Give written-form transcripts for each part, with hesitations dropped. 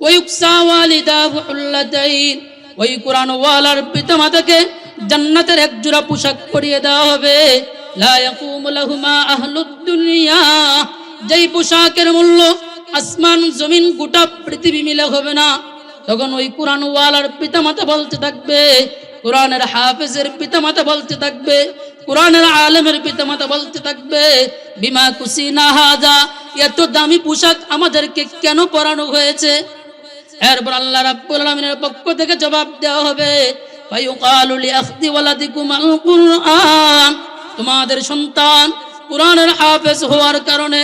ওয়ুকসা ওয়ালিদাহু হুল্লাতাইন, ওই কোরআন ওয়ালার পিতামাতাকে জান্নাতের এক জোড়া পোশাক পরিয়ে দেওয়া হবে। লা ইয়াকুমু লাহুমা আহলুদ দুনিয়া, যেই পোশাকের মূল্য আসমান জমিন গোটা পৃথিবী মিলে হবে না। তখন ওই কোরআন ওয়ালার পিতামাতা বলতে থাকবে, কোরআনের হাফেজের পিতামাতা বলতে থাকবে, কোরআনের আলেমের পিতামাতা বলতে থাকবে, বিমা কুসিনা হাজা, এত দামি পোশাক আমাদেরকে কেন পরানো হয়েছে? এরপর আল্লাহ রাব্বুল আলামিনের পক্ষ থেকে জবাব দেওয়া হবে, ফায়ুকালু লিআখদি ওয়ালাদিকুমাল কুরআন, তোমাদের সন্তান কোরআনের হাফেজ হওয়ার কারণে,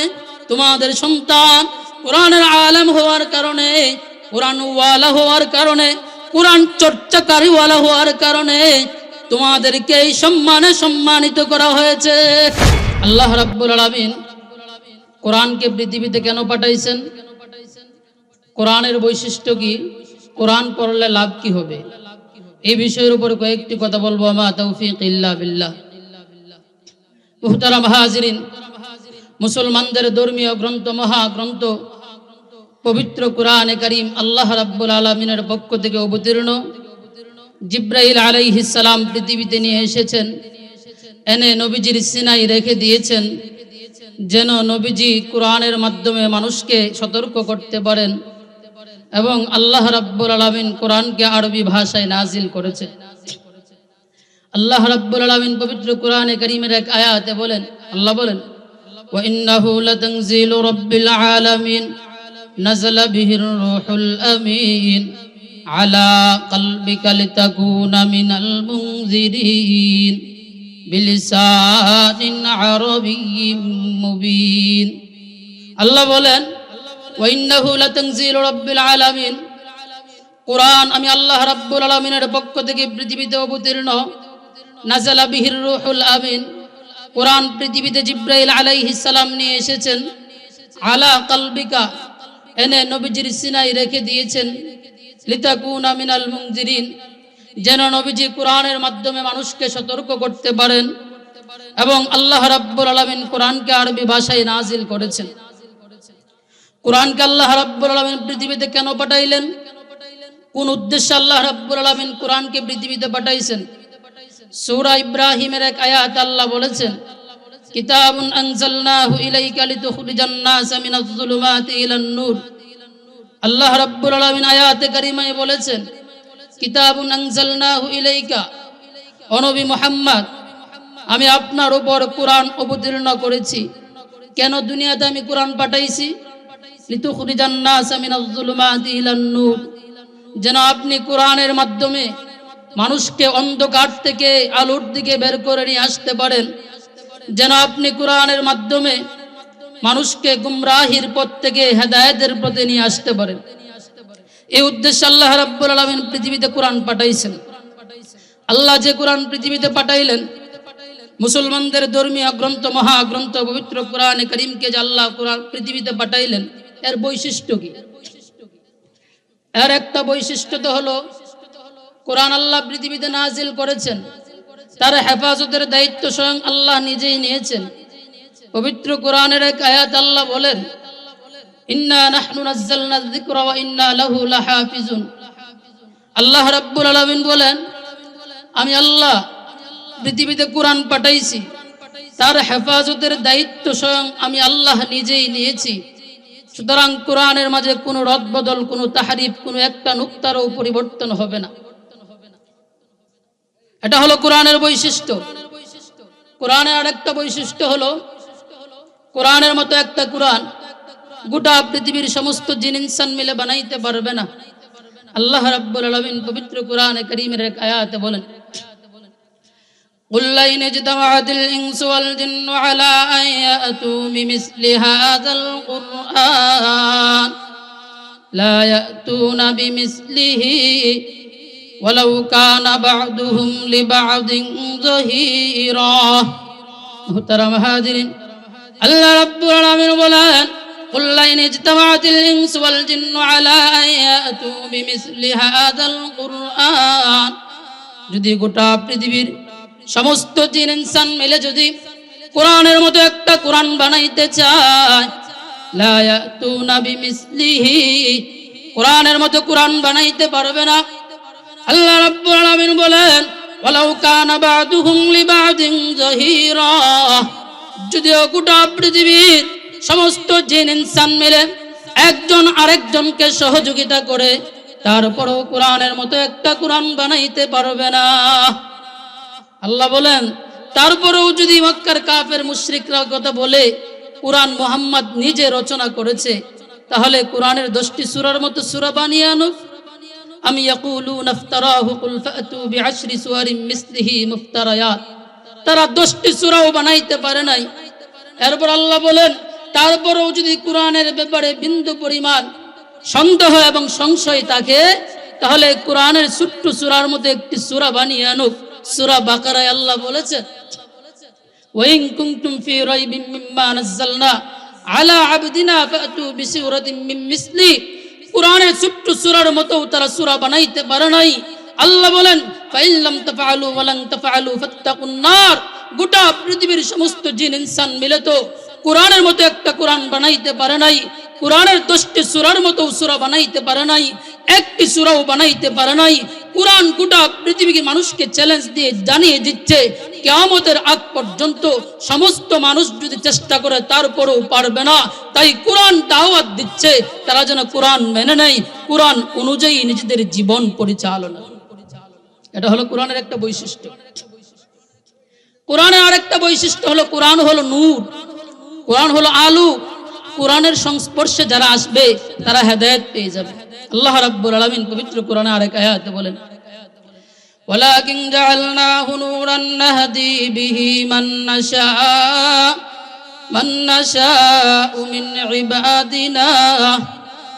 তোমাদের সন্তান কোরআনের আলেম হওয়ার কারণে, কোরআন ওয়ালা হওয়ার কারণে, কোরআন চর্চাকারী ওয়ালা হওয়ার কারণে তোমাদেরকে এই সম্মানে সম্মানিত করা হয়েছে। আল্লাহ রাব্বুল আলামিন কোরআনকে পৃথিবীতে কেন পাঠাইছেন? কোরআনের বৈশিষ্ট্য কি? কোরআন পড়লে লাভ কি হবে? এই বিষয়ের উপর কয়েকটি কথা বলবো। মা তৌফিক ইল্লা বিল্লাহ। মুহতারাম হাজিরিন, মুসলমানদের ধর্মীয় গ্রন্থ, মহাগ্রন্থ পবিত্র কোরআনে কারীম আল্লাহ রাব্বুল আলামিনের পক্ষ থেকে অবতীর্ণ। জিবরাইল আলাইহিস সালাম পৃথিবীতে নিয়ে এসেছেন, এনে নবীজির সিনায় রেখে দিয়েছেন, যেন নবীজি কোরআনের মাধ্যমে মানুষকে সতর্ক করতে পারেন। এবং আল্লাহ রাব্বুল আলামিন কোরআনকে আরবি ভাষায় নাজিল করেছেন। আল্লাহ রাব্বুল আলামিন পবিত্র কোরআনে কারীমের এক আয়াতে বলেন, আল্লাহ বলেন, ওয়া ইন্নাহু লাতানজিলু রাব্বিল আলামিন নাযালা বিহির রূহুল আমিন আলা কলবিকা লিতাকুনা মিনাল মুনজিরিন বিলিসানিন আরাবিয়্যিম মুবিন। আল্লাহ বলেন, ওয়া ইন্নাহু লাতানজিলু রাব্বিল আলামিন, কোরআন আমি আল্লাহ রাব্বুল আলামিনের পক্ষ থেকে পৃথিবীতে অবতীর্ণ। নাযালা বিহির রূহুল আমিন, কোরআন পৃথিবীতে জিবরাইল আলাইহিস সালাম নিয়ে এসেছেন। আলা কলবিকা, এনে নবীজির সিনায় রেখে দিয়েছেন। লিতাকুনা মিনাল মুনজিরিন, যেন নবীজি কোরআনের মাধ্যমে মানুষকে সতর্ক করতে পারেন। এবং আল্লাহ রাব্বুল আলামিন কোরআনকে আরবি ভাষায় নাজিল করেছেন। কোরআনকে আল্লাহ রাব্বুল আলামিন পৃথিবীতে কেন পাঠাইলেন? কোন উদ্দেশ্যে আল্লাহ রাব্বুল আলামিন কোরআনকে পৃথিবীতে পাঠাইছেন? সূরা ইব্রাহিমের এক আয়াত আল্লাহ বলেছেন, কিতাবুন আনজালনাহু ইলাইকা লিতুখরিজান নাসা মিনাজ যুলুমাতি ইলান নূর। আল্লাহ রাব্বুল আলামিন আয়াতে কারিমায় বলেছেন, কিতাবুন আনজালনাহু ইলাইকা, ও নবী মুহাম্মদ, আমি আপনার উপর কোরআন অবতীর্ণ করেছি। কেন দুনিয়াতে আমি কোরআন পাঠাইছি? লিতুখরিজান নাসা মিনাজ যুলুমাতি ইলান নূর, যেন আপনি কোরআনের মাধ্যমে মানুষকে অন্ধকার থেকে আলোর দিকে বের করে নিয়ে আসতে পারেন। যেন আপনি কোরআনের মাধ্যমে মানুষকে গুমরাহির পথ থেকে হেদায়েতের পথে নিয়ে আসতে পারেন। এই উদ্দেশ্যে আল্লাহ রাব্বুল আলামিন পৃথিবীতে কোরআন পাঠাইছেন। আল্লাহ যে কোরআন পৃথিবীতে পাঠাইলেন, মুসলমানদের ধর্মীয় গ্রন্থ, মহাগ্রন্থ পবিত্র কোরআনে কারীমকে যে আল্লাহ কোরআন পৃথিবীতে পাঠাইলেন, এর বৈশিষ্ট্য কি? এর একটা বৈশিষ্ট্য তো হলো, কোরআন আল্লাহ পৃথিবীতে নাজিল করেছেন, তার হেফাজতের দায়িত্ব স্বয়ং আল্লাহ নিজেই নিয়েছেন। পবিত্র কোরআনের এক আয়াত আল্লাহ বলেন, ইন্না নাহনু নাযালনা যিকরা ওয়া ইন্না লাহু লাহাফিজুন। আল্লাহ রাব্বুল আলামিন বলেন, আমি আল্লাহ পৃথিবীতে কোরআন পাঠাইছি, তার হেফাজতের দায়িত্ব স্বয়ং আমি আল্লাহ নিজেই নিয়েছি। সুতরাং কোরআনের মাঝে কোনো রদবদল, কোনো তাহরিফ, কোনো একটা নুক্তারও পরিবর্তন হবে না। এটা হলো কোরআনের বৈশিষ্ট্য। কোরআনের আরেকটা বৈশিষ্ট্য হলো, কোরআনের মতো একটা কোরআন গোটা পৃথিবীর সমস্ত জিন ইনসান মিলে বানাইতে পারবে না। আল্লাহ রাব্বুল আলামিন পবিত্র কোরআনে কারীমের এক আয়াতে বলেন, قل لئن اجتمعت الإنس والجن على أن يأتوا بمثل هذا القرآن لا يأتون بمثله ولو كان بعضهم لبعض ظهيرا। মুহতারাম হাজিরিন, আল্লাহ রাব্বুল আলামিন বলেন, قل لئن اجتمعت الإنس والجن على أن يأتوا بمثل هذا القرآن, যদি গোটা পৃথিবীর সমস্ত জিন ইনসান মিলে যদি কোরআনের মতো একটা কোরআন বানাইতে চায়, লা ইয়াতুনা বিমিসলিহি, কোরআনের মতো কোরআন বানাইতে পারবে না। আল্লাহ রাব্বুল আলামিন বলেন, ওয়ালাউ কানা বা'দুহুম লিবা'দিন যাহিরা, যদিও গোটা পৃথিবীর সমস্ত জিন ইনসান মিলে একজন আরেকজনকে সহযোগিতা করে, তারপরেও কোরআনের মতো একটা কোরআন বানাইতে পারবে না। আল্লাহ বলেন, তারপরেও যদি মক্কার কাফের মুশরিকরা কথা বলে কোরআন মুহাম্মদ নিজে রচনা করেছে, তাহলে কোরআনের 10টি সূরার মতো সূরা বানিয়ে আনুক। আম ইয়াকুলুনা ইফতারাহু কুল ফাতু বিআশরি সুওয়ারিন মিসলিহি মুফতারায়াত, তারা 10টি সূরাও বানাইতে পারে নাই। এরপর আল্লাহ বলেন, তারপরেও যদি কোরআনের ব্যাপারে বিন্দু পরিমাণ সন্দেহ এবং সংশয় থাকে, তাহলে কোরআনের ছোট্ট সূরার মধ্যে একটি সূরা বানিয়ে আনুক। সূরা বাকারায় আল্লাহ বলেছেন, ওয়াইন কুনতুম ফি রাইবিন মিম্মা নাযালনা আলা আবদিনা ফাতু বিসূরাতিন মিন মিসলি, কোরআনের ছোট্ট সূরার মতো তারা সূরা বানাইতে পারে নাই। আল্লাহ বলেন, ফাইল্লাম তাফআলু ওয়ালান তাফআলু ফাত্তাকুন নার, গোটা পৃথিবীর সমস্ত জিন ইনসান মিলে তো কোরআনের মতো একটা কোরআন বানাইতে পারে নাই। কোরআনের 10টি সূরার মতো সূরা বানাইতে পারে নাই, একটি সূরাও বানাইতে পারে নাই। কোরআন গোটা পৃথিবীকে মানুষকে চ্যালেঞ্জ দিয়ে জানিয়ে দিচ্ছে, কিয়ামতের আগ পর্যন্ত সমস্ত মানুষ যদি চেষ্টা করে তারপরেও পারবে না। তাই কোরআন দাওয়াত দিচ্ছে তারা যেন কোরআন মেনে নেয়, কোরআন অনুযায়ী নিজেদের জীবন পরিচালনা। এটা হলো কোরআনের একটা বৈশিষ্ট্য। কোরআনের আরেকটা বৈশিষ্ট্য হলো, কোরআন হলো নূর, কোরআন হলো আলো। কোরআনের সংস্পর্শে যারা আসবে তারা হেদায়েত পেয়ে যাবে। আল্লাহ রাব্বুল আলামিন পবিত্র কোরআনে আরেক আয়াতে বলেন, ওয়ালাকিন জাআলনাহু নূরান নাহদি বিহি মান নাশাউ মিন ইবাদিনা।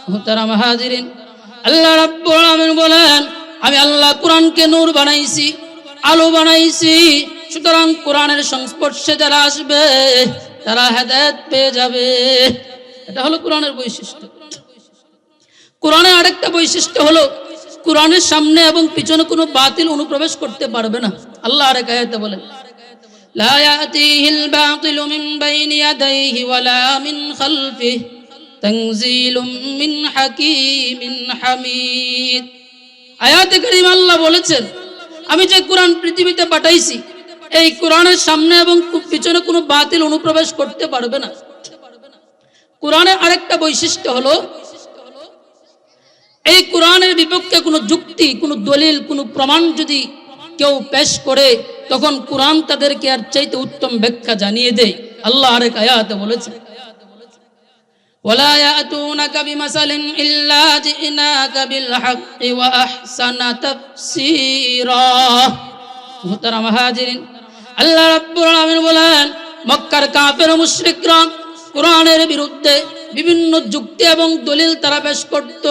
মুহতারাম হাজিরিন, আল্লাহ রাব্বুল আলামিন বলেন, আমি আল্লাহ কোরআনকে নূর বানাইছি, আলো বানাইছি। সুতরাং কোরআনের সংস্পর্শে যারা আসবে তারা হেদায়েত পেয়ে যাবে। এটা হলো কোরআনের বৈশিষ্ট্য। কোরআনের আরেকটা বৈশিষ্ট্য হলো, কোরআনের সামনে এবং পিছনে কোনো বাতিল অনুপ্রবেশ করতে পারবে না। আল্লাহ আরেক আয়াতে বলেন, লা ইয়াতিহিল বাতিলু মিন বাইনি ইয়াদাইহি ওয়ালা মিন খালফিহি তানজিলুম মিন হাকীমিন হামিদ। আয়াতে কারিমা আল্লাহ বলেছেন, আমি যে কোরআন পৃথিবীতে পাঠাইছি, এই কোরআনের সামনে এবং পিছনে কোনো বাতিল অনুপ্রবেশ করতে পারবে না। কোরআনের আরেকটা বৈশিষ্ট্য হলো, এই কোরআনের বিপক্ষে কোনো যুক্তি, কোনো দলিল, কোনো প্রমাণ যদি কেউ পেশ করে, তখন কোরআন তাদেরকে আর চাইতে উত্তম ব্যাখ্যা জানিয়ে দেয়। আল্লাহ আরেক আয়াতে বলেছেন, ওয়ালা ইয়াতুনাকা বিমাসালিন ইল্লা জিনাকা বিল হাক্কি ওয়া আহসানা তাফসীরা। মুহতারাম হাজিরিন, আল্লাহ রাব্বুল আলামিন বলেন, মক্কার কাফের ও মুশরিকরা কোরআনের বিরুদ্ধে বিভিন্ন যুক্তি এবং দলিল তারা পেশ করত।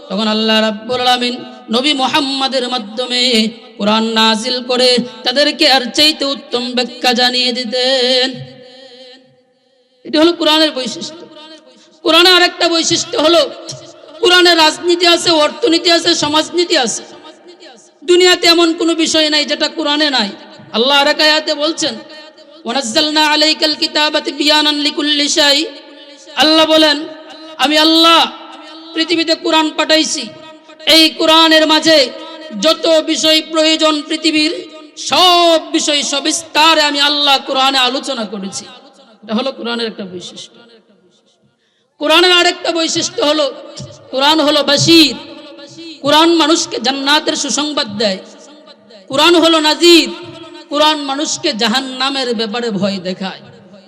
তখন আল্লাহ রাব্বুল আলামিন নবী মুহাম্মাদের মাধ্যমে কোরআন নাজিল করে তাদেরকে আর চাইতে উত্তম ব্যাখ্যা জানিয়ে দিতেন। এটা হলো কোরআনের বৈশিষ্ট্য। কোরআনের আরেকটা বৈশিষ্ট্য হলো, কোরআনে রাজনীতি আছে, অর্থনীতি আছে, সমাজনীতি আছে। দুনিয়াতে এমন কোনো বিষয় নাই যেটা কোরআনে নাই। আল্লাহ আরেক আয়াতে বলছেন, ওয়ানাজ্জালনা আলাইকাল কিতাবা তিবয়ানান লিকুল্লি শাই। আল্লাহ বলেন, আমি আল্লাহ পৃথিবীতে কোরআন পাঠাইছি, এই কোরআনের মাঝে যত বিষয় প্রয়োজন পৃথিবীর সব বিষয় সবিস্তারে আমি আল্লাহ কোরআনে আলোচনা করেছি। এটা হলো কোরআনের একটা বৈশিষ্ট্য। কোরআনের আরেকটা বৈশিষ্ট্য হলো, কোরআন হলো বাশীর, কোরআন মানুষকে জান্নাতের সুসংবাদ দেয়। কোরআন হলো নাজির, কোরআন মানুষকে জাহান্নামের ব্যাপারে ভয় দেখায়।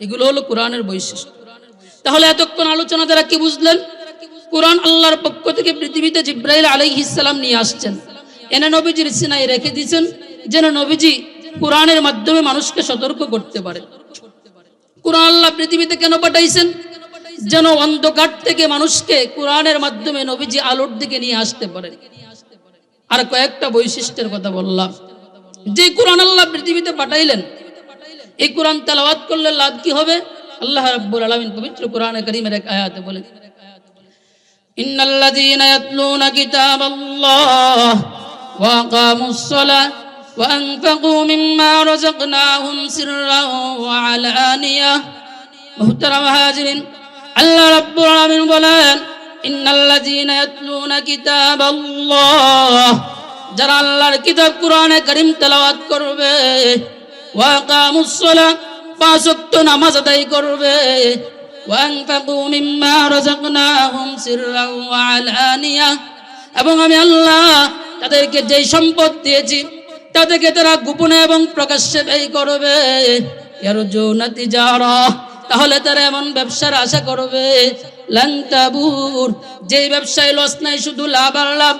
এগুলো হলো কোরআনের বৈশিষ্ট্য। তাহলে এতক্ষণ আলোচনা দ্বারা কি বুঝলেন? কোরআন আল্লাহর পক্ষ থেকে পৃথিবীতে জিবরাইল আলাইহিস সালাম নিয়ে আসছেন, এনে নবীজির সিনায় রেখে দিয়েছেন, যেন নবীজি কোরআনের মাধ্যমে মানুষকে সতর্ক করতে পারে। কোরআন আল্লাহ পৃথিবীতে কেন পাঠাইছেন? যেন অন্ধকার থেকে মানুষকে কোরআনের মাধ্যমে নবীজি আলোর দিকে নিয়ে আসতে পারেন। আর কয়েকটা বৈশিষ্ট্যের কথা বললাম। যে কোরআন আল্লাহ পৃথিবীতে পাঠাইলেন, এই কোরআন তেলাওয়াত করলে লাভ কি হবে? আল্লাহ রাব্বুল আলামিন পবিত্র কোরআনে কারীমের এক আয়াতে বলেন, ইন্নাল্লাযীনা ইয়াতলুনা কিতাবাল্লাহ ওয়া আকামুস সালাহ ওয়া আনফাকু মিম্মা রাযাকনাহুম সিররান ওয়া আলানিয়া। মুহতারাম হাজিরিন, আল্লাহ রাব্বুল আলামিন বলেন, ইন্নাল্লাযীনা ইয়াতলুনা কিতাবাল্লাহ, যারা আল্লাহর কিতাব কোরআনে কারীম তেলাওয়াত করবে, ওয়া আকামুস সালাত, পাঁচ ওয়াক্ত নামাজ আদায় করবে, ওয়া আনফাকু মিম্মা রাযাকনাহুম সিররান ওয়া আলানিয়া, এবং আমি আল্লাহ তাদেরকে যেই সম্পদ দিয়েছি তাদেরকে তারা গোপনে এবং প্রকাশ্যে ব্যয় করবে। ইয়ারজুনা তিজারা, তাহলে তারা এমন ব্যবসার আশা করবে, লান তাবুর, যে ব্যবসায় লস নাই, শুধু লাভ আর লাভ।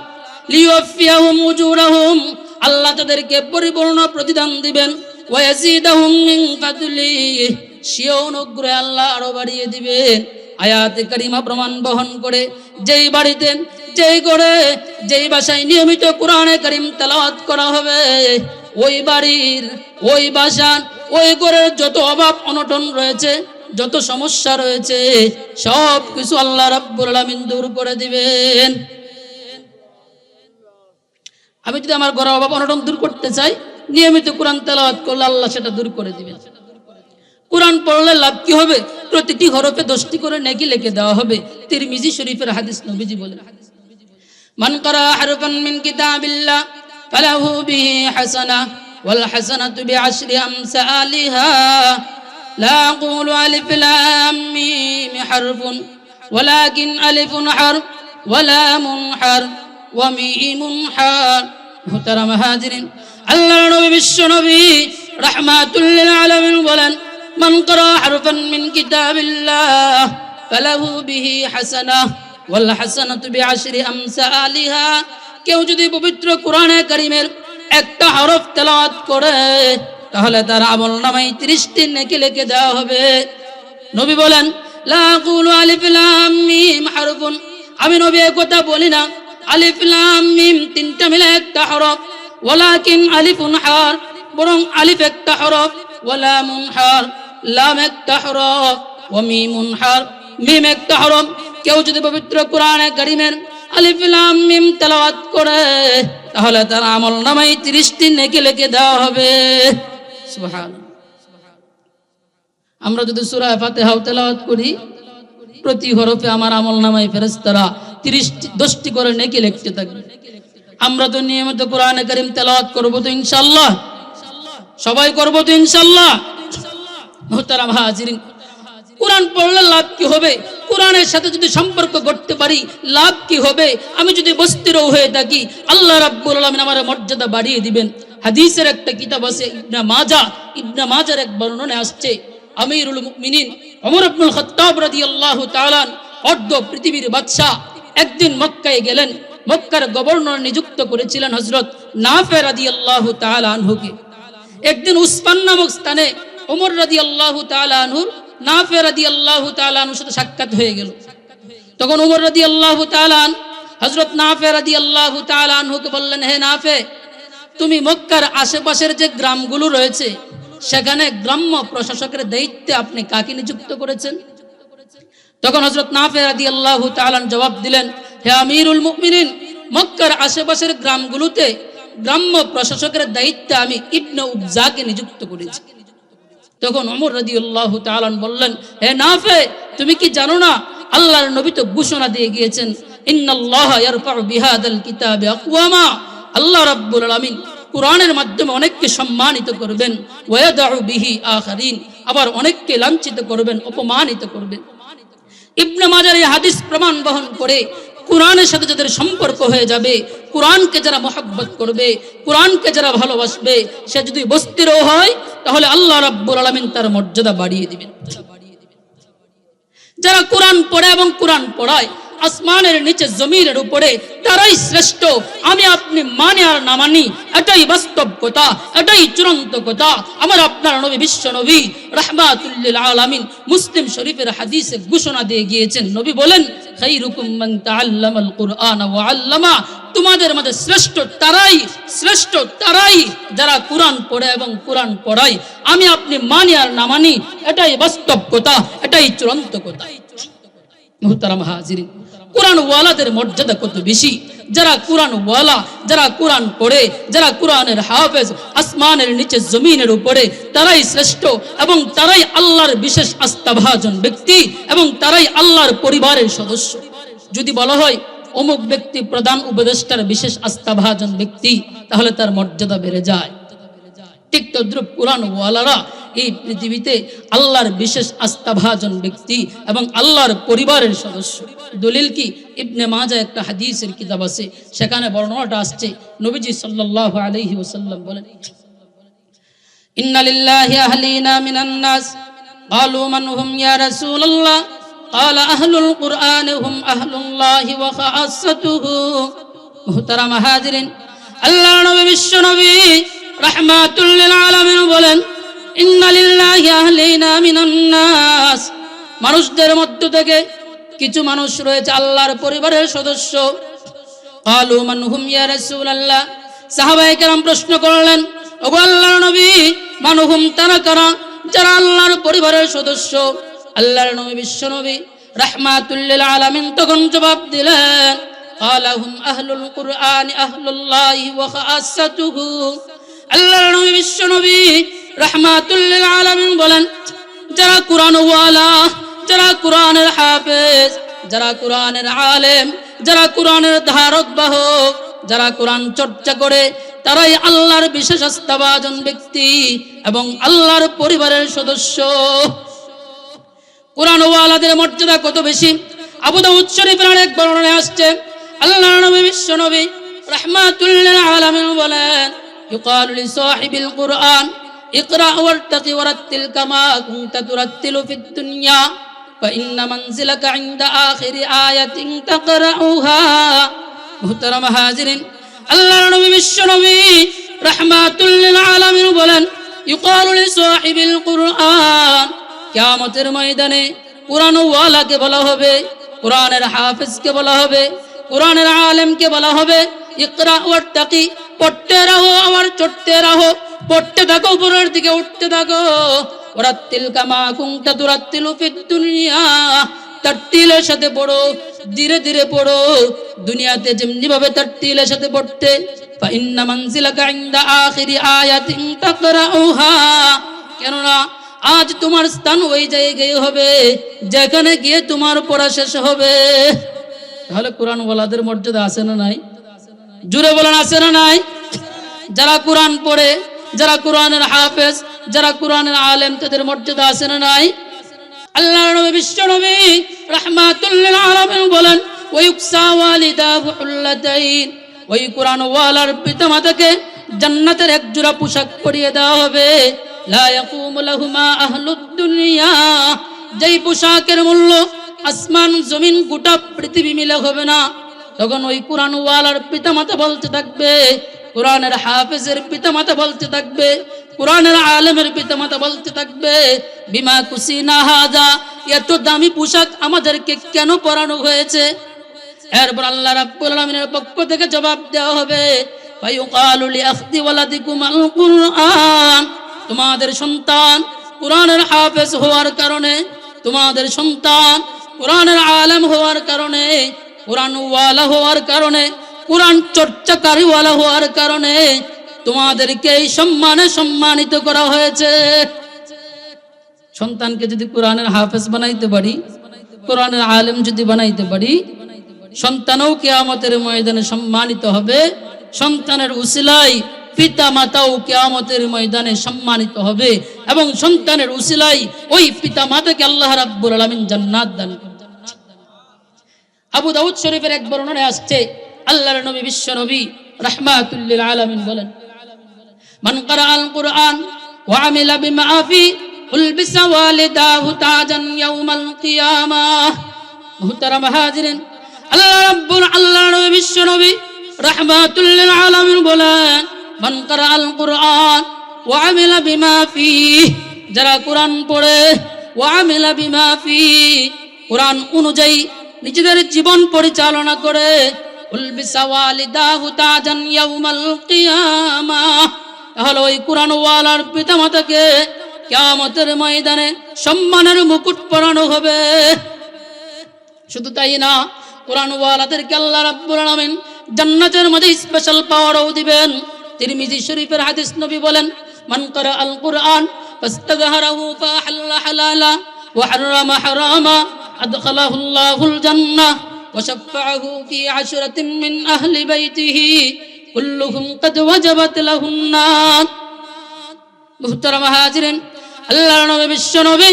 লিওয়াফিয়াহুম উজুরাহুম, আল্লাহ তাদেরকে পরিপূর্ণ প্রতিদান দিবেন। ওয়া ইয়াজিদাহুম মিন ফাদলি, সে অনুগ্রহে আল্লাহ আরো বাড়িয়ে দিবেন। আয়াতে কারিমা প্রমাণ বহন করে যেই বাড়িতে, যেই ঘরে, যেই বাসায় নিয়মিত কোরআনে কারীম তেলাওয়াত করা হবে, ওই বাড়ির, ওই বাসার, ওই ঘরের যত অভাব অনটন রয়েছে, যত সমস্যা রয়েছে, সব কিছু আল্লাহ রাব্বুল আলামিন দূর করে দিবেন। আমি যদি আমার ঘরের অভাব অনটন দূর করতে চাই, নিয়মিত কোরআন তেলাওয়াত করলে আল্লাহ সেটা দূর করে দিবেন। কোরআন পড়লে লাভ কি হবে? প্রতিটি হরফে 10টি করে নেকি লিখে দেওয়া হবে। তিরমিজি শরীফের হাদিস, নবীজি বলেন, মান ক্বারা হারফান মিন কিতাবিল্লাহ ফালাহু বিহি হাসানাহ ওয়াল হাসানাতু বিআশরি আমসালিহা, লা আকুলু আলিফ লাম মিম হারফুন ওয়ালাকিন আলিফুন হারফ ওয়া লামুন হারফ ওয়া মিমুন হারফ। মুহতারাম হাজিরিন, আল্লাহর নবী, বিশ্ব নবী রাহমাতুল লিল আলামিন বলেন, মান ক্বারা হারফান মিন কিতাবিল্লাহ ফালাহু বিহি হাসানাহ ওয়াল হাসানাতু বিআশরি আমসালিহা, কেউ যদি পবিত্র কোরআনে কারীমের একটা হরফ তেলাওয়াত করে, তাহলে তার আমলনামায় 30টি নেকি লিখে দেওয়া হবে। নবী বলেন, লা আকুলু আলিফ লাম মিম হারফুন, আমি নবী এই কথা বলি না আলিফ লাম মিম তিনটা মিলে একটা হরফ, ওয়ালাকিন আলিফুন হারফ, বরং আলিফ একটা হরফ, ওয়া লামুন হারফ, লাম একটা হরফ, ওয়া মিমুন হারফ, মিম একটা হরফ। কেউ যদি পবিত্র কোরআনে কারীমের আলিফ লাম মিম তেলাওয়াত করে, তাহলে তার আমলনামায় 30টি নেকি লিখে দেওয়া হবে। সুবহানাল্লাহ। আমরা যদি সূরা ফাতিহা তেলাওয়াত করি, প্রতি হরফে আমার আমলনামায় ফেরেশতারা 10টি করে নেকি লিখতে থাকবে। আমরা তো নিয়মিত কোরআনে কারীম তেলাওয়াত করব তো ইনশাআল্লাহ, সবাই করব তো ইনশাআল্লাহ। মুহতারাম হাজিরিন, কোরআন পড়লে লাভ কি হবে? কোরআনের সাথে যদি সম্পর্ক করতে পারি, লাভ কি হবে? আমি যদি বস্তিরও হয়ে থাকি, আল্লাহ রাব্বুল আলামিন আমার মর্যাদা বাড়িয়ে দিবেন। হাদিসের একটা কিতাব আছে ইবনে মাজার এক বর্ণনায় আসছে, আমিরুল মুমিনিন ওমর ইবনুল খাত্তাব রাদিয়াল্লাহু তাআলা, অর্ধ পৃথিবীর বাদশা, একদিন মক্কায় গেলেন। মক্কার গভর্নর নিযুক্ত করেছিলেন হযরত নাফে রাদিয়াল্লাহু তাআলা আনহুকে। একদিন উসমান নামক স্থানে ওমর রাদিয়াল্লাহু তাআলা আনহুর নাফে রাদিয়াল্লাহু তাআলা আনহুর সাথে সাক্ষাৎ হয়ে গেল। তখন ওমর রাদিয়াল্লাহু তাআলা হযরত নাফে রাদিয়াল্লাহু তাআলা আনহুকে বললেন, হে নাফে, তুমি মক্কার আশেপাশের যে গ্রামগুলো রয়েছে, সেখানে গ্রাম্য প্রশাসকের দায়িত্বে আপনি কাকে নিযুক্ত করেছেন? তখন হযরত নাফে রাদিয়াল্লাহু তাআলা জবাব দিলেন, হে আমিরুল মুমিনিন, মক্কার আশেপাশের গ্রামগুলোতে গ্রাম্য প্রশাসকের দায়িত্বে আমি ইবনে উবজাকে নিযুক্ত করেছি। তখন ওমর রাদিয়াল্লাহু তাআলা বললেন, হে নাফে, তুমি কি জানো না, আল্লাহর নবী তো ঘোষণা দিয়ে গিয়েছেন, ইন্নাল্লাহা ইয়ারফাউ বিহাদাল কিতাবি আকওয়ামা, আল্লাহ রাব্বুল আলামিন কোরআনের মাধ্যমে অনেককে সম্মানিত করবেন, ওয়া ইয়াদউ বিহি আখারিন, আবার অনেককে লাঞ্ছিত করবেন, অপমানিত করবেন। ইবনে মাজার এই হাদিস প্রমাণ বহন করে কোরআনের সাথে যাদের সম্পর্ক হয়ে যাবে, কোরআনকে যারা মহব্বত করবে, কোরআনকে যারা ভালোবাসবে, সে যদি বস্তিরও হয়, তাহলে আল্লাহ রাব্বুল আলামিন তার মর্যাদা বাড়িয়ে দিবেন। যারা কোরআন পড়ে এবং কোরআন পড়ায়, আসমানের নিচে জমিনের উপরে, তারাই শ্রেষ্ঠ। আমি আপনি মানে আর না মানি, এটাই বাস্তব কথা, এটাই চূড়ান্ত কথা। আমার আপনার নবী, বিশ্ব নবী রাহমাতুল লিল আলামিন, মুসলিম শরীফের হাদিসে ঘোষণা দিয়ে গিয়েছেন। নবী বলেন, খায়রুকুম মান তাআল্লামাল কুরআন ওয়া আল্লামা, তোমাদের মধ্যে শ্রেষ্ঠ তারাই যারা কোরআন পড়ে এবং কোরআন পড়ায়। আমি আপনি মানি আর না মানি, এটাই বাস্তব কথা, এটাই চূড়ান্ত কথা। মুহতারাম হাজিরিন, কোরআন ওয়ালাদের মর্যাদা কত বেশি। যারা কোরআন ওয়ালা, যারা কোরআন পড়ে, যারা কোরআনের হাফেজ, আসমানের নিচে জমিনের উপরে, তারাই শ্রেষ্ঠ এবং তারাই আল্লাহর বিশেষ আস্থাভাজন ব্যক্তি এবং তারাই আল্লাহর পরিবারের সদস্য। যদি বলা হয় অমুক ব্যক্তি প্রধান উপদেষ্টার বিশেষ আস্থাভাজন ব্যক্তি, তাহলে তার মর্যাদা বেড়ে যায়। ঠিক তদ্রুপ কুরআন ওয়ালারা এই পৃথিবীতে আল্লাহর বিশেষ আস্থাভাজন ব্যক্তি এবং আল্লাহর পরিবারের সদস্য। দলিল কি? ইবনে মাজাহ একটা হাদিসের কিতাব আছে, সেখানে বর্ণনাটা আসছে। নবীজি সাল্লাল্লাহু আলাইহি ওয়াসাল্লাম বলেন, ইন্না লিল্লাহি আহলিনা মিনান নাস ক্বালু মান হুম ইয়া রাসূলুল্লাহ ক্বালা আহলুল কুরআন হুম আহলুল্লাহি ওয়া খাসাতুহু। মুহতারাম হাজিরিন, আল্লাহর নবী বিশ্ব নবী রাহমাতুল লিল আলামিন বলেন, ইন্না লিল্লাহি আহলিনা মিনান নাস, মানুষদের মধ্য থেকে কিছু মানুষ রয়েছে আল্লাহর পরিবারের সদস্য। ক্বালু মান হুম ইয়া রাসূলুল্লাহ, সাহাবায়ে কেরাম প্রশ্ন করলেন, ওগো আল্লাহর নবী, মান হুম, তারা কারা যারা আল্লাহর পরিবারের সদস্য? আল্লাহর নবী বিশ্ব নবী রাহমাতুল লিল আলামিন তখন জবাব দিলেন, ক্বালা হুম আহলুল কুরআন আহলুল্লাহি ওয়া খাসাতুহু। আল্লাহর নবী বিশ্ব নবী রাহমাতুল লিল আলামিন বলেন, যারা কুরআন ওয়ালা, যারা কুরআনের হাফেজ, যারা কুরআনের আলেম, যারা কুরআনের ধারক বাহক, যারা কুরআন চর্চা করে, তারাই আল্লাহর বিশেষ আস্থাভাজন ব্যক্তি এবং আল্লাহর পরিবারের সদস্য। কুরআন ওয়ালাদের মর্যাদা কত বেশি! আবু দাউদ শরীফের এক বর্ণনায় আসছে, আল্লাহর নবী বিশ্ব নবী রাহমাতুল লিল আলামিন বলেন, ইউকালু লিসাহিবিল কুরআন ইকরা ওয়ারতাকি ওয়ারাত্তিল কামা কুনতা তুরাত্তিলু ফিদ দুনিয়া ফাইন্না মানজিলাকা ইনদা আখিরি আয়াতিন তাকরাউহা। মুহতারাম হাজিরিন, আল্লাহর নবী বিশ্ব নবী রাহমাতুল লিল আলামিন বলেন, ইউকালু লিসাহিবিল কুরআন, কিয়ামতের ময়দানে কুরআন ওয়ালাকে বলা হবে, কুরআনের হাফেজকে বলা হবে, কুরআনের আলেমকে বলা হবে, ইকরা ওয়ারতাকি, পড়তে রাহো আর চড়তে রাহো, পড়তে থাকো উপরের দিকে উঠতে থাকো, ওয়ারাত্তিল কামা কুনতা তুরাত্তিলু ফিদ দুনিয়া, তারতিলের সাথে পড়ো, ধীরে ধীরে পড়ো, দুনিয়াতে যেমনি ভাবে তারতিলের সাথে পড়তে। ফাইন্না মানজিলাকা ইনদা আখিরি আয়াতিন তাকরাউহা, কেননা আজ তোমার স্থান ওই জায়গায় হবে যেখানে গিয়ে তোমার পড়া শেষ হবে। তাহলে কুরআন ওয়ালাদের মর্যাদা আছে না নাই? জুড়ে বলেন, আছে না নাই? যারা কুরআন পড়ে, যারা কুরআনের হাফেজ, যারা কুরআনের আলেম, তাদের মর্যাদা আছে না নাই? আল্লাহর নবী বিশ্ব নবী রাহমাতুল লিল আলামিন বলেন, ওয়ায়ুকসা ওয়ালিদাহু হুল্লাতাইন, ওই কুরআন ওয়ালার পিতামাতাকে জান্নাতের এক জোড়া পোশাক পরিয়ে দেওয়া হবে। লা ইয়াকুমু লাহুমা আহলুদ দুনিয়া, যেই পোশাকের মূল্য আসমান জমিন গোটা পৃথিবী মিলে হবে না। তখন ওই কুরআন ওয়ালার পিতামাতা বলতে থাকবে, কুরআনের হাফেজের পিতামাতা বলতে থাকবে, কুরআনের আলেমের পিতামাতা বলতে থাকবে, বিমা কুসিনা হাযা, এত দামি পোশাক আমাদেরকে কেন পরানো হয়েছে? এরপর আল্লাহ রাব্বুল আলামিনের পক্ষ থেকে জবাব দেওয়া হবে, ফায়ুকালু লিআখদি ওয়ালাদিকুম আল কুরআন, তোমাদের সন্তান কুরআনের হাফেজ হওয়ার কারণে, তোমাদের সন্তান কুরআনের আলেম হওয়ার কারণে, কুরআন ওয়ালা হওয়ার কারণে, কুরআন চর্চাকারী ওয়ালা হওয়ার কারণে তোমাদেরকে এই সম্মানে সম্মানিত করা হয়েছে। সন্তানকে যদি কুরআনের হাফেজ বানাইতে পারি, কুরআনের আলেম যদি বানাইতে পারি, সন্তানও কিয়ামতের ময়দানে সম্মানিত হবে। সন্তানের উসিলায় পিতা মাতাও কিয়ামতের ময়দানে সম্মানিত হবে এবং সন্তানের উসিলায় ওই পিতা মাতাকে আল্লাহ রাব্বুল আলামিন জান্নাত দান করবেন। আবু দাউদ শরীফের এক বর্ণনায় আসছে, আল্লাহর নবী বিশ্ব নবী রাহমাতুল লিল আলামিন বলেন, মান ক্বারাআল কুরআন ওয়া আমিলা বিমা ফি উলবিসা ওয়ালিদাহু তাজান ইয়াউমাল কিয়ামাহ। মুহতারাম হাজিরিন, আল্লাহর নবী বিশ্ব নবী রাহমাতুল লিল আলামিন বলেন, মান ক্বারাআল কুরআন ওয়া আমিলা বিমা ফি, যারা কুরআন পড়ে, ওয়া আমিলা বিমা ফি, কুরআন অনুযায়ী নিজেদের জীবন পরিচালনা করে, উলবিসা ওয়ালিদাহু তাজান ইয়াউমাল কিয়ামাহ, তাহলে ওই কুরআন ওয়ালার পিতামাতাকে কিয়ামতের ময়দানে সম্মানের মুকুট পরানো হবে। শুধু তাই না, কুরআন ওয়ালাদেরকে আল্লাহ রাব্বুল আলামিন জান্নাতের মধ্যে স্পেশাল পাওয়ারও দিবেন। তিরমিজি শরীফের হাদিস, নবী বলেন, মান ক্বারাআল কুরআন ফাস্তাযহারাহু ফাহাল্লা হালালা ওয়া হারামা হারামা আদখালাহুল্লাহুল জান্নাহ। وشفعه في 10 من أهل بيته كلهم قد وجبت له النار মুহতারাম হাজিরিন আল্লাহর নবী বিশ্ব নবী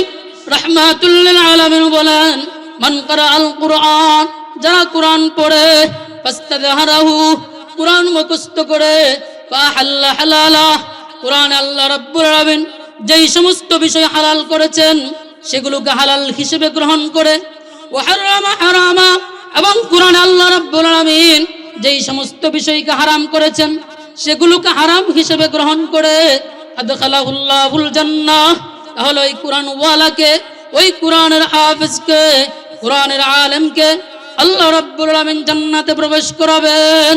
রাহমাতুল লিল আলামিন বলেন মান ক্বারা আল কুরআন যারা কুরআন পড়ে ফাস্তাযহারাহু কুরআন মুখস্থ করে ফাহাল্লা হালালা কুরআন আল্লাহ রাব্বুল আলামিন যেই সমস্ত বিষয় হালাল করেছেন সেগুলোকে হালাল হিসেবে গ্রহণ করে ওয়া হারামা হারামা এবং কুরআন আল্লাহ রাব্বুল আলামিন যেই সমস্ত বিষয়কে হারাম করেছেন সেগুলোকে হারাম হিসেবে গ্রহণ করে আদখালাহুল্লাহুল জান্নাহ তাহলে ওই কুরআন ওয়ালাকে ওই কুরআনের হাফেজকে কুরআনের আলেমকে আল্লাহ রাব্বুল আলামিন জান্নাতে প্রবেশ করাবেন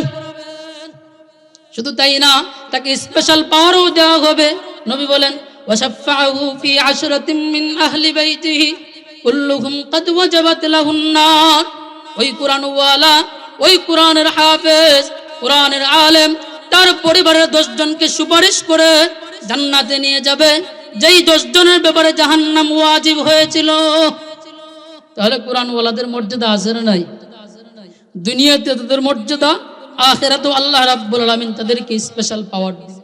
শুধু তাই না তাকে স্পেশাল পাওয়ারও দেওয়া হবে নবী বলেন ওয়াশাফাহু ফি 10 মিন আহলি বাইতিহি কুল্লুহুম ক্বাদ ওয়াজাবাত লাহুন নার ওই কুরআন ওয়ালা ওই কুরআনের হাফেজ কুরআনের আলেম তার পরিবারের 10 জনকে সুপারিশ করে জান্নাতে নিয়ে যাবে যেই 10 জনের ব্যাপারে জাহান্নাম ওয়াজিব হয়েছিল তাহলে কুরআন ওয়ালাদের মর্যাদা আছে না নাই দুনিয়াতে তাদের মর্যাদা আখিরাতে আল্লাহ রাব্বুল আলামিন তাদেরকে স্পেশাল পাওয়ার দিবেন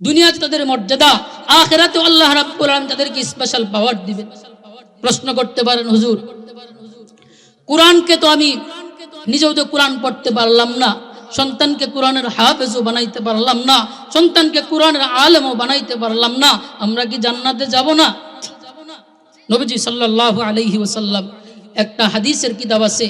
দুনিয়াতে তাদের মর্যাদা আখিরাতে আল্লাহ রাব্বুল আলামিন তাদেরকে স্পেশাল পাওয়ার দিবেন প্রশ্ন করতে পারেন হুজুর কুরআনকে তো আমি নিজেও তো কুরআন পড়তে পারলাম না সন্তানকে কুরআনের হাফেজও বানাইতে পারলাম না সন্তানকে কুরআনের আলেমও বানাইতে পারলাম না আমরা কি জান্নাতে যাব না নবীজি সাল্লাল্লাহু আলাইহি ওয়াসাল্লাম একটা হাদিসের কিতাব আছে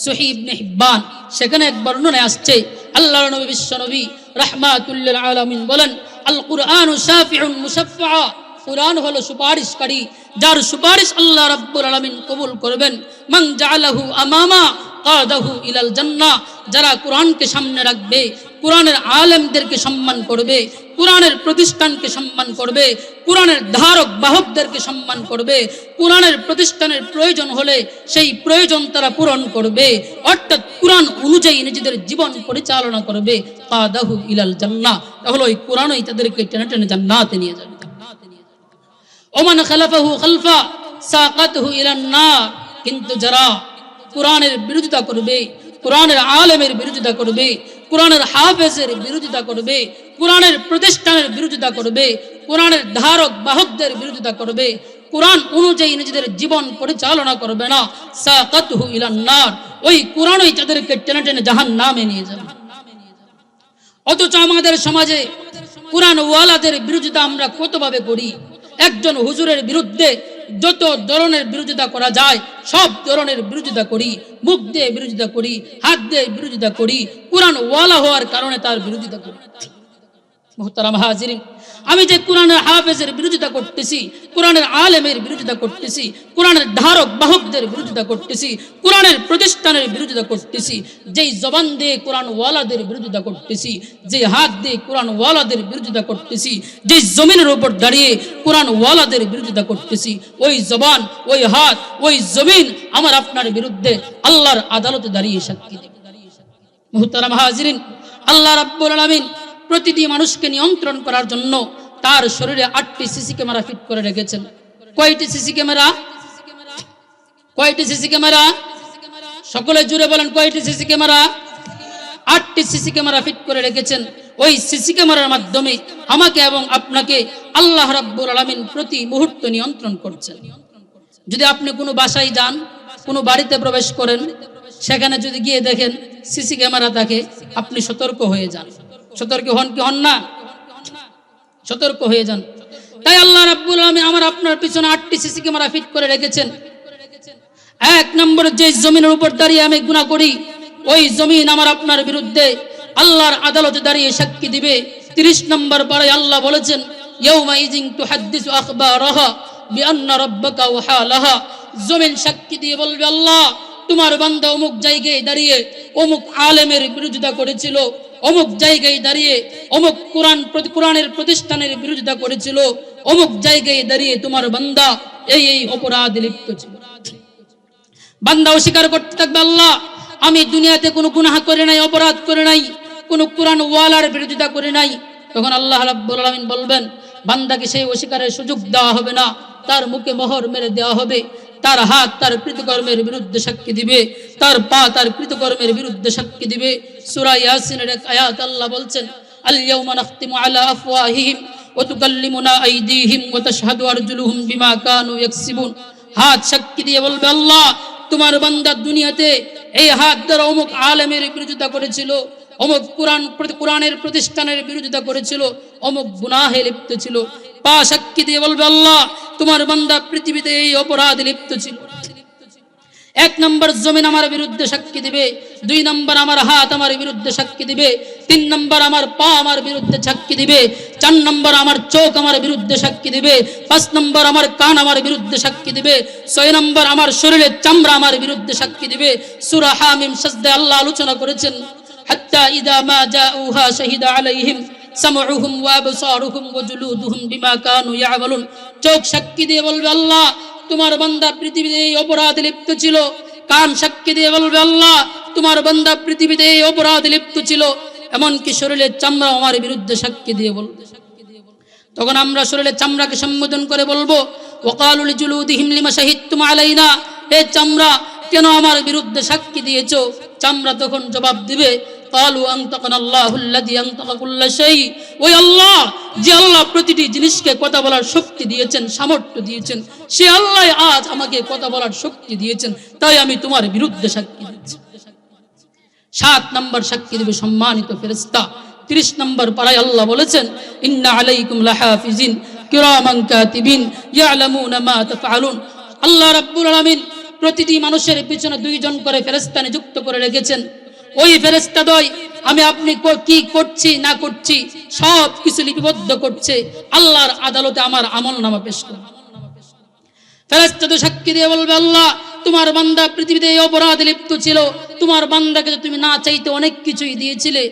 সহিহ ইবনে হিব্বান সেখানে এক বর্ণনায় আসছে আল্লাহর নবী বিশ্ব নবী রাহমাতুল লিল আলামিন বলেন আল কুরআনু শাফিউন মুশাফফা কুরআন হলো সুপারিশকারী যার সুপারিশ আল্লাহ রাব্বুল আলামিন কবুল করবেন মান জাআলাহু আমামা কাদাহু ইলাল জান্নাহ যারা কুরআনকে সামনে রাখবে কুরআনের আলেমদেরকে সম্মান করবে কুরআনের প্রতিষ্ঠানকে সম্মান করবে কুরআনের ধারক বাহকদেরকে সম্মান করবে কুরআনের প্রতিষ্ঠানের প্রয়োজন হলে সেই প্রয়োজন তারা পূরণ করবে অর্থাৎ কুরআন অনুযায়ী নিজেদের জীবন পরিচালনা করবে কাদাহু ইলাল জান্নাহ তাহলে ওই কুরআনই তাদেরকে টেনে টেনে জান্নাতে নিয়ে যাবে ওমান খালাফাহু খালফা সাকাতহু ইলান নার কিন্তু যারা কুরআনের বিরোধিতা করবে কুরআনের আলেমের বিরোধিতা করবে কুরআনের হাফেজের বিরোধিতা করবে কুরআনের প্রতিষ্ঠানের বিরোধিতা করবে কুরআনের ধারক বাহকদের বিরোধিতা করবে কুরআন অনুযায়ী নিজেদের জীবন পরিচালনা করবে না সাকাতহু ইলান নার ওই কুরআনই তাদেরকে টেনে টেনে জাহান্নামে নিয়ে যাবে অথচ আমাদের সমাজে কুরআন ওয়ালাদের বিরোধিতা আমরা কতভাবে করি একজন হুজুরের বিরুদ্ধে যত ধরনের বিরোধিতা করা যায় সব ধরনের বিরোধিতা করি মুখ দিয়ে বিরোধিতা করি হাত দিয়ে বিরোধিতা করি কুরআন ওয়ালা হওয়ার কারণে তার বিরোধিতা করি মুহতারাম হাজিরিন আমি যে কুরআনের হাফেজের বিরোধিতা করতেছি কুরআনের আলেমের বিরোধিতা করতেছি কুরআনের ধারক বাহকদের বিরোধিতা করতেছি কুরআনের প্রতিষ্ঠানের বিরোধিতা করতেছি যেই জবান দিয়ে কুরআন ওয়ালাদের বিরোধিতা করতেছি যে হাত দিয়ে কুরআন ওয়ালাদের বিরোধিতা করতেছি যে জমিনের উপর দাঁড়িয়ে কুরআন ওয়ালাদের বিরোধিতা করতেছি ওই জবান ওই হাত ওই জমিন আমার আপনার বিরুদ্ধে আল্লাহর আদালতে দাঁড়িয়ে সাক্ষী দেবে মুহতারাম হাজিরিন আল্লাহ রাব্বুল আলামিন প্রতিটি মানুষকে নিয়ন্ত্রণ করার জন্য তার শরীরে 8টি সিসি ক্যামেরা ফিট করে রেখেছেন কয়টি সিসি ক্যামেরা সকলে জুড়ে বলেন কয়টি সিসি ক্যামেরা 8টি সিসি ক্যামেরা ফিট করে রেখেছেন ওই সিসি ক্যামেরার মাধ্যমে আমাকে এবং আপনাকে আল্লাহ রাব্বুল আলামিন প্রতি মুহূর্তে নিয়ন্ত্রণ করছেন যদি আপনি কোনো বাসায় যান কোনো বাড়িতে প্রবেশ করেন সেখানে যদি গিয়ে দেখেন সিসি ক্যামেরা থাকে আপনি সতর্ক হয়ে যান সতর্ক হন কি হন না সতর্ক হয়ে যান তাই আল্লাহ রাব্বুল আলামিন আমার আপনার পিছনে 8টি সিসি ক্যামেরা ফিট করে রেখেছেন এক নম্বরে যে জমিনের উপর দাঁড়িয়ে আমি গুনাহ করি ওই জমিন আমার আপনার বিরুদ্ধে আল্লাহর আদালতে দাঁড়িয়ে সাক্ষী দিবে 30 নম্বর পরে আল্লাহ বলেছেন ইয়াউমা ইযিন তুহাদ্দিসু আখবারাহা বিআন্না রাব্বাকা ওয়াহালাহা জমিন সাক্ষী দিয়ে বলবে আল্লাহ তোমার বান্দা অমুক জায়গায় দাঁড়িয়ে অমুক আলেমের বিরোধিতা করেছিল অমুক জায়গায় দাঁড়িয়ে অমুক কুরআনের প্রতিষ্ঠানের বিরোধিতা করেছিল অমুক জায়গায় দাঁড়িয়ে তোমার বান্দা এই অপরাধে লিপ্ত ছিল বান্দা অস্বীকার করতে থাকবে আল্লাহ আমি দুনিয়াতে কোনো গুনাহ করে নাই অপরাধ করে নাই কোনো কুরআন ওয়ালার বিরোধিতা করে নাই তখন আল্লাহ রাব্বুল আলামিন বলবেন বান্দাকে সেই অস্বীকারের সুযোগ দেওয়া হবে না তার মুখে মোহর মেরে দেওয়া হবে, তার হাত তার কৃতকর্মের বিরুদ্ধে সাক্ষী দিবে, তার পা তার কৃতকর্মের বিরুদ্ধে সাক্ষী দিবে। সূরা ইয়াসিনের এক আয়াত আল্লাহ বলছেন, আল ইয়াউমা নাখতিমু আলা আফওয়াহিহিম ওয়া তুকাল্লিমুনা আইদিহিম ওয়া তাশহাদু আরজুলুহুম বিমা কানু ইয়াকসিবুন। হাত সাক্ষী দিয়ে বলবে, আল্লাহ তোমার বান্দা দুনিয়াতে এই হাত দ্বারা অমুক আলেমের বিরোধিতা করেছিল, অমুক কোরআনের প্রতিষ্ঠানের বিরোধিতা করেছিল, অমুক গুনাহে লিপ্ত ছিল। পা সাক্ষী দিয়ে বলবে, আল্লাহ তোমার বান্দা পৃথিবীতে এই অপরাধে লিপ্ত ছিল। এক নম্বর জমিন আমার বিরুদ্ধে সাক্ষী দিবে, দুই নম্বর আমার হাত আমার বিরুদ্ধে সাক্ষী দিবে, তিন নম্বর আমার পা আমার বিরুদ্ধে সাক্ষী দিবে, চার নম্বর আমার চোখ আমার বিরুদ্ধে সাক্ষী দিবে, পাঁচ নম্বর আমার কান আমার বিরুদ্ধে সাক্ষী দিবে, ছয় নম্বর আমার শরীরের চামড়া আমার বিরুদ্ধে সাক্ষী দিবে। সূরা হামিম সাজদায় আল্লাহ আলোচনা করেছেন, হাত্তা ইযা মা জাউহা শাহিদা আলাইহিম সামউহুম ওয়া আবসারুহুম ওয়া জুলুদুহুম বিমা কানু ইয়ামালুন। চোখ সাক্ষী দিয়ে বলবে, আল্লাহ তোমার বান্দা পৃথিবীতে এই অপরাধে লিপ্ত ছিল। কান সাক্ষী দিয়ে বলবে, আল্লাহ তোমার বান্দা পৃথিবীতে এই অপরাধে লিপ্ত ছিল। এমনকি শরীরের চামড়া আমার বিরুদ্ধে সাক্ষী দিয়ে বলবে। তখন আমরা শরীরের চামড়াকে সম্বোধন করে বলবো, ওয়াকালু লিজুলুদিহিম লিমা শাহিদতুম আলাইনা, এ চামড়া কেন আমার বিরুদ্ধে সাক্ষী দিয়েছো? চামড়া তখন জবাব দিবে, ক্বালু আনতাকানা আল্লাহুল্লাযী আনতাকা কুল্লা শাই। ওই আল্লাহ, যে আল্লাহ প্রতিটি জিনিসকে কথা বলার শক্তি দিয়েছেন, সামর্থ্য দিয়েছেন, সে আল্লাহ আজ আমাকে কথা বলার শক্তি দিয়েছেন, তাই আমি তোমার বিরুদ্ধে সাক্ষী দিচ্ছি। 7 নম্বর সাক্ষী দিবে সম্মানিত ফেরেশতা। 30 নম্বর পারায় আল্লাহ বলেছেন, ইন্না আলাইকুম লাহাফিজিন কিরামান কাতিবিন ইয়ালামুনা মা তাফআলুন। আল্লাহ রাব্বুল আলামিন প্রতিটি মানুষের পিছনে 2 জন করে ফেরেশতা নিযুক্ত করে রেখেছেন। ওই ফেরেশতাদ্বয় আমি আপনি কি করছি না করছি সব কিছু লিপিবদ্ধ করছে, আল্লাহর আদালতে আমার আমলনামা পেশ করে। ফেরেশতাদের সাক্ষী দিয়ে বলবে, আল্লাহ তোমার বান্দা পৃথিবীতে এই অপরাধে লিপ্ত ছিল, তোমার বান্দাকে তুমি না চাইতে অনেক কিছুই দিয়েছিলে,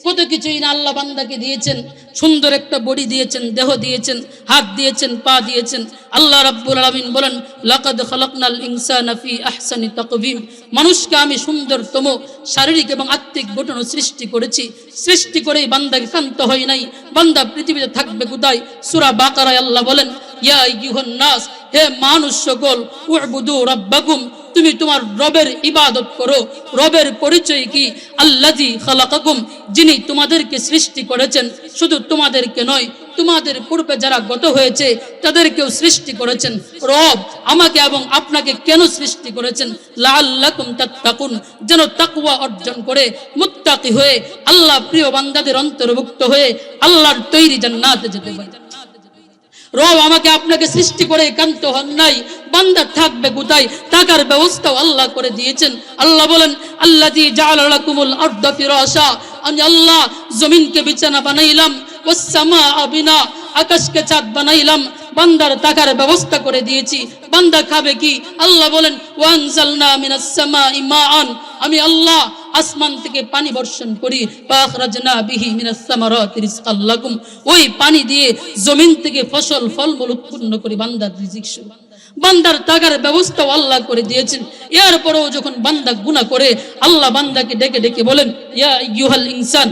কত কিছুই না আল্লাহ বান্দাকে দিয়েছেন। সুন্দর একটা বডি দিয়েছেন, দেহ দিয়েছেন, হাত দিয়েছেন, পা দিয়েছেন। আল্লাহ রাব্বুল আলামিন বলেন, লাকাদ খালাকনাল ইনসানা ফি আহসানি তাকওয়িম। মানুষকে আমি সুন্দরতম শারীরিক এবং আত্মিক গঠন সৃষ্টি করেছি। সৃষ্টি করেই বান্দাকে ক্ষান্ত হয় নাই। বান্দা পৃথিবীতে থাকবে কোথায়? সূরা বাকারায় আল্লাহ বলেন, ইয়া আইয়ুহান নাস, হে মানুষ সকল, উবুদু রাব্বাকুম, তুমি তোমার রবের ইবাদত করো। রবের পরিচয় কি? আল্লাযী খালাকাকুম, যিনি তোমাদেরকে সৃষ্টি করেছেন। শুধু তোমাদেরকে নয়, তোমাদের পূর্বে যারা গত হয়েছে তাদেরকেও সৃষ্টি করেছেন। রব আমাকে এবং আপনাকে কেন সৃষ্টি করেছেন? লাআল্লাকুম তাত্তাকুন, যেন তাকওয়া অর্জন করে মুত্তাকি হয়ে আল্লাহ প্রিয় বান্দাদের অন্তর্ভুক্ত হয়ে আল্লাহর তৈরি জান্নাতে যেতে পারে। রব আমাকে আপনাকে সৃষ্টি করে একান্ত হন নাই, বান্দা থাকবে কোথায়? থাকার ব্যবস্থাও আল্লাহ করে দিয়েছেন। আল্লাহ বলেন, আল্লাযী জাআলা লাকুমুল আরদা ফিরাশা, আমি আল্লাহ জমিনকে বিছানা বানাইলাম, ওয়াস সামাআ বিনা, আকাশকে ছাদ বানাইলাম, বান্দার থাকার ব্যবস্থা করে দিয়েছি। বান্দা খাবে কি? আল্লাহ বলেন, ওয়া আনজালনা মিনাস সামাই মাআন, আমি আল্লাহ আসমান থেকে পানি বর্ষণ করি, ফাখরাজনা বিহি মিনাস সামারাতি রিজকাল লাকুম, ওই পানি দিয়ে জমিন থেকে ফসল ফলমূল উৎপন্ন করি বান্দার রিজিক শুরু। বান্দার থাকার ব্যবস্থাও আল্লাহ করে দিয়েছেন। এরপরেও যখন বান্দা গুনাহ করে, আল্লাহ বান্দাকে ডেকে ডেকে বলেন, ইয়া আইয়ুহাল ইনসান